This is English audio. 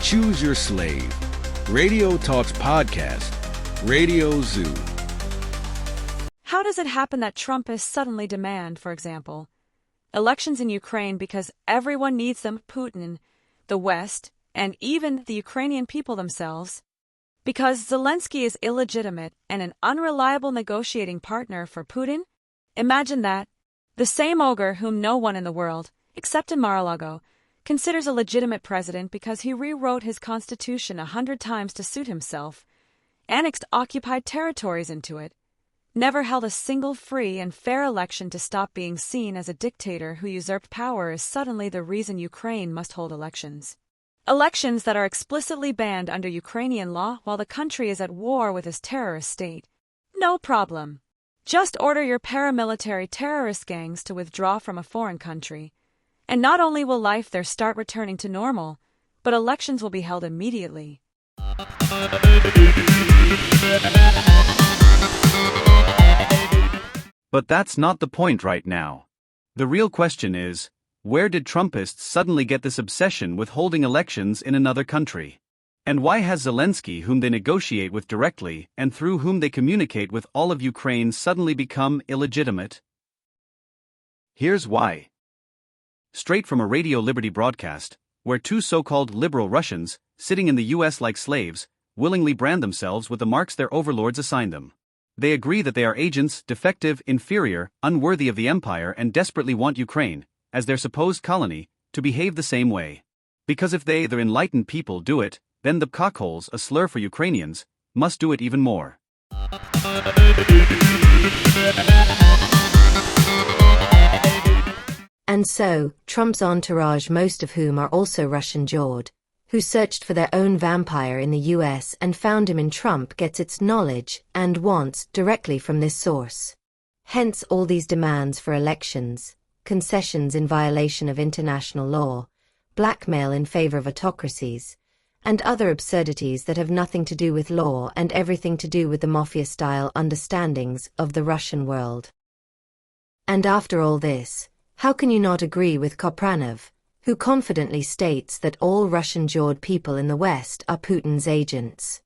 Choose your slave. Radio Talks Podcast. Radio Zoo. How does it happen that Trumpists suddenly demand, for example, elections in Ukraine because everyone needs them, Putin, the West, and even the Ukrainian people themselves? Because Zelensky is illegitimate and an unreliable negotiating partner for Putin? Imagine that. The same ogre whom no one in the world, except in Mar-a-Lago, considers a legitimate president because he rewrote his constitution 100 times to suit himself, annexed occupied territories into it, never held a single free and fair election to stop being seen as a dictator who usurped power is suddenly the reason Ukraine must hold elections. Elections that are explicitly banned under Ukrainian law while the country is at war with its terrorist state. No problem. Just order your paramilitary terrorist gangs to withdraw from a foreign country. And not only will life there start returning to normal, but elections will be held immediately. But that's not the point right now. The real question is, where did Trumpists suddenly get this obsession with holding elections in another country? And why has Zelensky, whom they negotiate with directly and through whom they communicate with all of Ukraine, suddenly become illegitimate? Here's why. Straight from a Radio Liberty broadcast, where two so-called liberal Russians, sitting in the US like slaves, willingly brand themselves with the marks their overlords assign them. They agree that they are agents, defective, inferior, unworthy of the empire, and desperately want Ukraine, as their supposed colony, to behave the same way. Because if they, the enlightened people, do it, then the cockholes, a slur for Ukrainians, must do it even more. And so, Trump's entourage, most of whom are also Russian-jawed, who searched for their own vampire in the US and found him in Trump, gets its knowledge and wants directly from this source. Hence all these demands for elections, concessions in violation of international law, blackmail in favor of autocracies, and other absurdities that have nothing to do with law and everything to do with the mafia-style understandings of the Russian world. And after all this, how can you not agree with Kopranov, who confidently states that all Russian-jawed people in the West are Putin's agents?